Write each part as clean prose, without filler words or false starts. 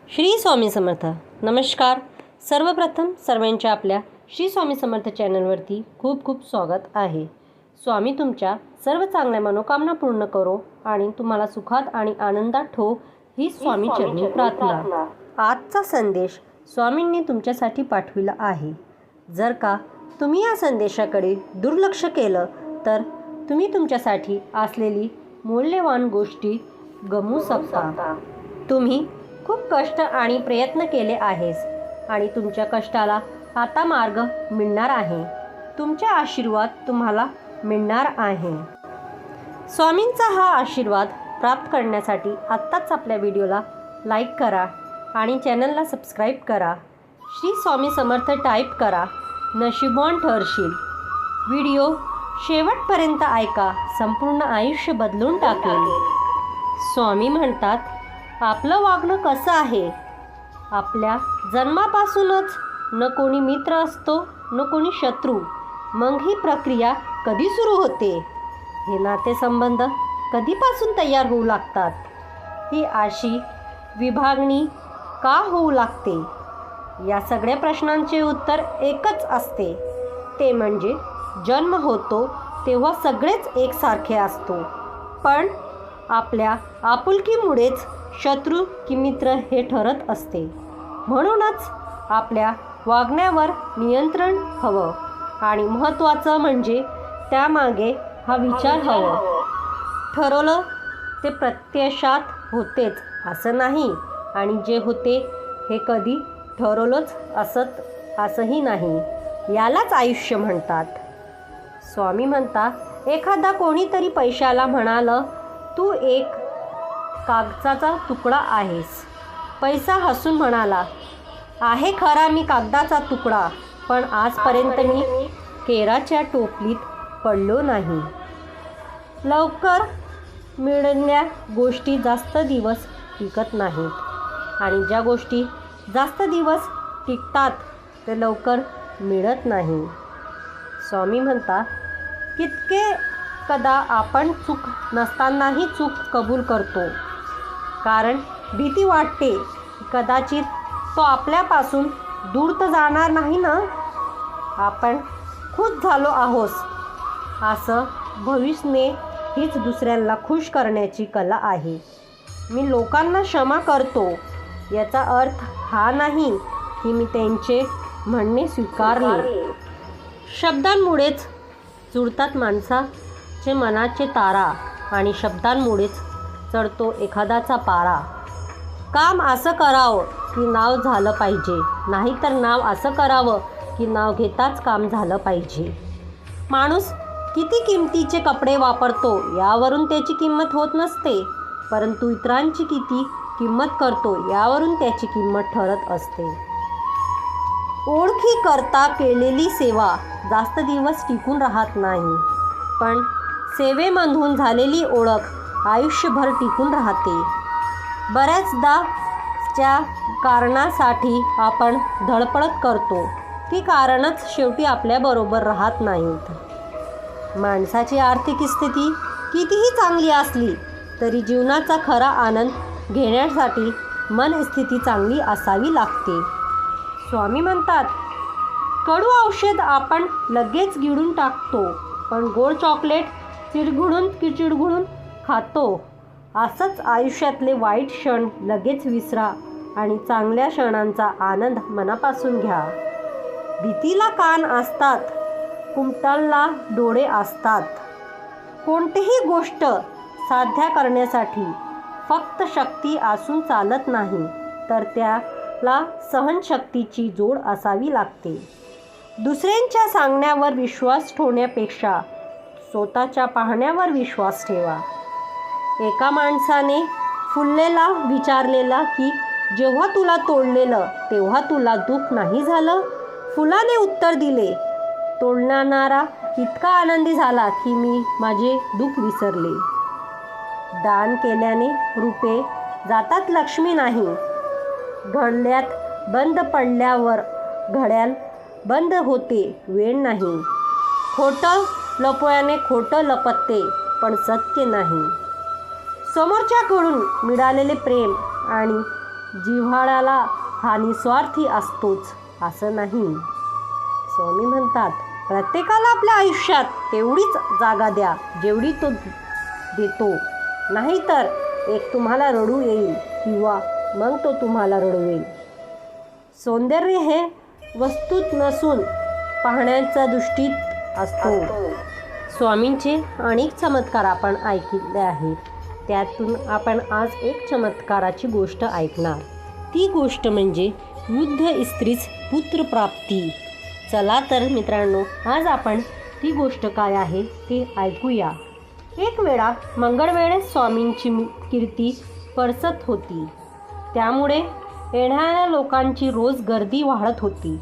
श्री स्वामी समर्थ. नमस्कार. सर्वप्रथम सर्वांच्या आपल्या श्री स्वामी समर्थ चॅनलवरती खूप खूप स्वागत आहे. स्वामी तुमच्या सर्व चांगल्या मनोकामना पूर्ण करो आणि तुम्हाला सुखात आणि आनंदात ठेवो ही स्वामी चरणी प्रार्थना. आजचा संदेश स्वामींनी तुमच्यासाठी पाठविला आहे. जर का तुम्ही या संदेशाकडे दुर्लक्ष केलं तर तुम्ही तुमच्यासाठी असलेली मौल्यवान गोष्टी गमवू शकता. तुम्ही खूप कष्ट आणि प्रयत्न केले आहेस आणि तुमच्या कष्टाला आता मार्ग मिळणार आहे. तुमचे आशीर्वाद तुम्हाला मिळणार आहे. स्वामींचा हा आशीर्वाद प्राप्त करण्यासाठी आत्ताच आपल्या व्हिडिओला लाईक करा आणि चॅनलला सबस्क्राईब करा. श्री स्वामी समर्थ टाईप करा. नशिबवान ठरशील. व्हिडिओ शेवटपर्यंत ऐका. संपूर्ण आयुष्य बदलून टाकेल. स्वामी म्हणतात, आपलं वागणं कसं आहे. आपल्या जन्मापासूनच न कोणी मित्र असतो न कोणी शत्रू. मग ही प्रक्रिया कधी सुरू होते. हे नातेसंबंध कधीपासून तयार होऊ लागतात. ही अशी विभागणी का होऊ लागते. या सगळ्या प्रश्नांचे उत्तर एकच असते. ते म्हणजे जन्म होतो तेव्हा सगळेच एकसारखे असतो. पण आपल्या आपुलकीमुळेच शत्रू की मित्र हे ठरत असते. म्हणूनच आपल्या वागण्यावर नियंत्रण हवं आणि महत्त्वाचं म्हणजे त्यामागे हा विचार हवा. ठरवलं ते प्रत्यक्षात होतेच असं नाही आणि जे होते हे कधी ठरवलंच असंही नाही. यालाच आयुष्य म्हणतात. स्वामी म्हणतात, एखादा कोणीतरी पैशाला म्हणालं, तू एक कागदाचा तुकडा आहेस. पैसा हसून म्हणाला, आहे खरा मी कागदाचा तुकडा, पण आजपर्यंत मी केराच्या टोपलीत पडलो नाही. लवकर मिळणाऱ्या गोष्टी जास्त दिवस टिकत नाहीत आणि ज्या गोष्टी जास्त दिवस टिकतात ते लवकर मिळत नाही. स्वामी म्हणतात, कितके कदा आपण चूक नसतानाही चूक कबूल करतो. कारण भीती वाटते कदाचित तो आपल्यापासून दूर तर जाणार नाही ना. आपण खुश झालो आहोत असं भविष्याने हीच दुसऱ्यांना खुश करण्याची कला आहे. मी लोकांना क्षमा करतो याचा अर्थ हा नाही की मी त्यांचे म्हणणे स्वीकारले. शब्दांमुळेच जुळतात माणसाचे मनाचे तारा आणि शब्दांमुळेच चढतो एखादाचा पारा. काम असं करावं की नाव झालं पाहिजे, नाहीतर नाव असं करावं की नाव घेताच काम झालं पाहिजे. माणूस किती किमतीचे कपडे वापरतो यावरून त्याची किंमत होत नसते, परंतु इतरांची किती किंमत करतो यावरून त्याची किंमत ठरत असते. ओळखी करता केलेली सेवा जास्त दिवस टिकून राहत नाही, पण सेवेमधून झालेली ओळख आयुष्यभर टिकून राहते. बऱ्याचदा ज्या कारणासाठी आपण धडपड करतो ती कारणच शेवटी आपल्याबरोबर राहत नाहीत. माणसाची आर्थिक स्थिती कितीही चांगली असली तरी जीवनाचा खरा आनंद घेण्यासाठी मनस्थिती चांगली असावी लागते. स्वामी म्हणतात, कडू औषध आपण लगेच गिळून टाकतो, पण गोड चॉकलेट चिडगुडून खातो. असंच आयुष्यातले वाईट क्षण लगेच विसरा आणि चांगल्या क्षणांचा आनंद मनापासून घ्या. भीतीला कान असतात, कुमटाला डोळे असतात. कोणतीही गोष्ट साध्य करण्यासाठी फक्त शक्ती असून चालत नाही, तर त्याला सहनशक्तीची जोड असावी लागते. दुसऱ्यांच्या सांगण्यावर विश्वास ठेवण्यापेक्षा स्वतःच्या पाहण्यावर विश्वास ठेवा. एका माणसाने फुललेला विचारलेला की जेव्हा तुला तोडलेलं तेव्हा तुला दुःख नाही झालं. फुलाने उत्तर दिले, तोडणारा इतका आनंदी झाला की मी माझे दुःख विसरले. दान केल्याने रुपये जातात, लक्ष्मी नाही. घडल्यात बंद पडल्यावर घड्याळ बंद होते, वेळ नाही. खोटं लपवल्याने खोटं लपते, पण सत्य नाही. समोरच्याकडून मिळालेले प्रेम आणि जिव्हाळ्याला हा निस्वार्थी असतोच असं नाही. स्वामी म्हणतात, प्रत्येकाला आपल्या आयुष्यात तेवढीच जागा द्या जेवढी तो देतो. नाहीतर एक तुम्हाला रडू येईल किंवा मग तो तुम्हाला रडवेल. सौंदर्य हे वस्तूत नसून पाहण्याच्या दृष्टीत असतो. स्वामींचे अनेक चमत्कार आपण ऐकले आहेत. त्यातून आपण आज एक चमत्काराची गोष्ट ऐकणार. ती गोष्ट म्हणजे वृद्ध स्त्रीच पुत्रप्राप्ती. चला तर मित्रांनो, आज आपण ती गोष्ट काय आहे ते ऐकूया. एक वेळा मंगळवेळेस स्वामींची कीर्ती पसरत होती. त्यामुळे येणाऱ्या लोकांची रोज गर्दी वाढत होती.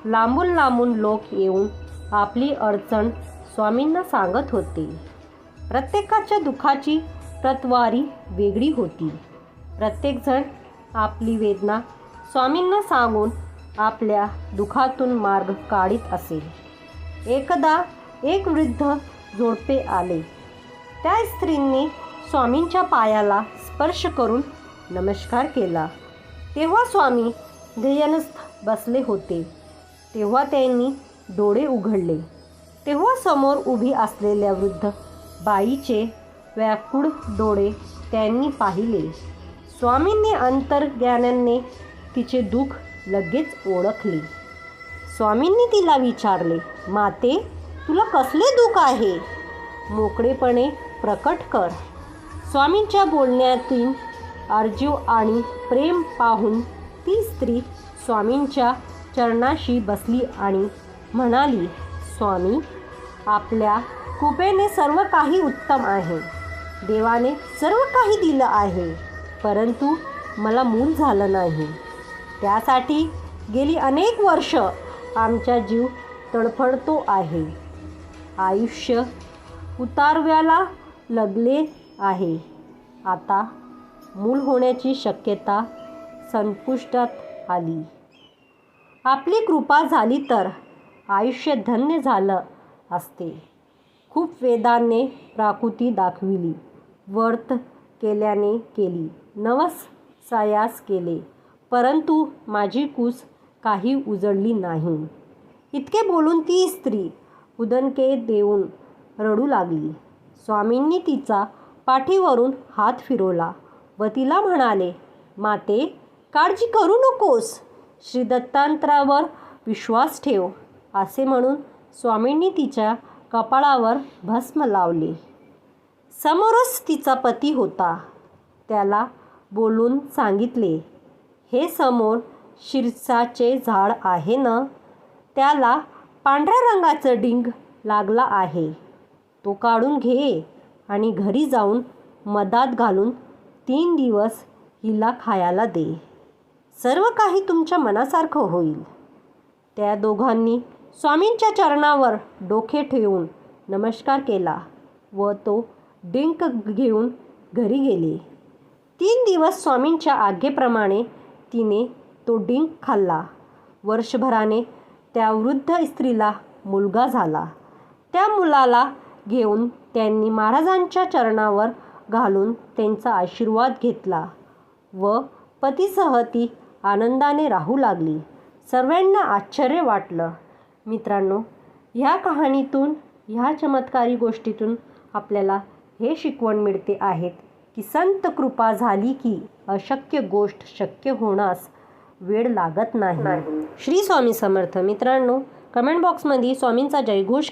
लांबून लांबून लोक येऊन आपली अडचण स्वामींना सांगत होते. प्रत्येकाच्या दुःखाची प्रतवारी वेगळी होती. प्रत्येकजण आपली वेदना स्वामींना सांगून आपल्या दुःखातून मार्ग काढीत असे. एकदा एक वृद्ध जोडपे आले. त्या स्त्रीने स्वामींच्या पायाला स्पर्श करून नमस्कार केला. तेव्हा स्वामी ध्येयस्थ बसले होते. तेव्हा त्यांनी डोळे उघडले. तेव्हा समोर उभी असलेल्या वृद्ध बाईचे व्याकुळ डोळे त्यांनी पाहिले. स्वामींनी अंतर्ज्ञानाने तिचे दुःख लगेच ओळखले. स्वामींनी तिला विचारले, माते, तुला कसले दुःख आहे? मोकळेपणे प्रकट कर. स्वामींच्या बोलण्यातून आर्जव आणि प्रेम पाहून ती स्त्री स्वामींच्या चरणाशी बसली आणि म्हणाली, स्वामी, आपल्या कृपेने सर्व काही उत्तम आहे. देवाने सर्व काही दिलं आहे, परंतु मला मूल झालं नाही. त्यासाठी गेली अनेक वर्ष आमचा जीव तडफडतो आहे. आयुष्य उतारव्याला लागले आहे. आता मूल होण्याची शक्यता संपुष्टात आली. आपली कृपा झाली तर आयुष्य धन्य झालं असते. खूप वेदाने प्राकृती दाखविली, व्रत केल्याने केली, नवस सायास केले, परंतु माझी कूस काही उजळली नाही. इतके बोलून ती स्त्री उदणके देऊन रडू लागली. स्वामींनी तिचा पाठीवरून हात फिरवला व तिला म्हणाले, माते, काळजी करू नकोस, श्री दत्तात्रयावर विश्वास ठेव. असे म्हणून स्वामींनी तिच्या कपाळावर भस्म लावले. समोरच तिचा पती होता. त्याला बोलून सांगितले, हे समोर शीर्षाचे झाड आहे ना, त्याला पांढऱ्या रंगाचं डिंग लागला आहे. तो काढून घे आणि घरी जाऊन मधात घालून 3 दिवस हिला खायला दे. सर्व काही तुमच्या मनासारखं होईल. त्या दोघांनी स्वामींच्या चरणावर डोके ठेवून नमस्कार केला व तो डिंक घेऊन घरी गेले. 3 दिवस स्वामींच्या आज्ञेप्रमाणे तिने तो डिंक खाल्ला. वर्षभराने त्या वृद्ध स्त्रीला मुलगा झाला. त्या मुलाला घेऊन त्यांनी महाराजांच्या चरणावर घालून त्यांचा आशीर्वाद घेतला व पतीसह ती आनंदाने राहू लागली. सर्वांना आश्चर्य वाटलं. मित्रांनो, ह्या कहाणीतून, ह्या चमत्कारी गोष्टीतून आपल्याला हे शिकवण मिळते आहेत की संत कृपा झाली की अशक्य गोष्ट शक्य होण्यास वेळ लागत नाही. श्री स्वामी समर्थ. मित्रांनो, कमेंट बॉक्समध्ये स्वामींचा जयघोष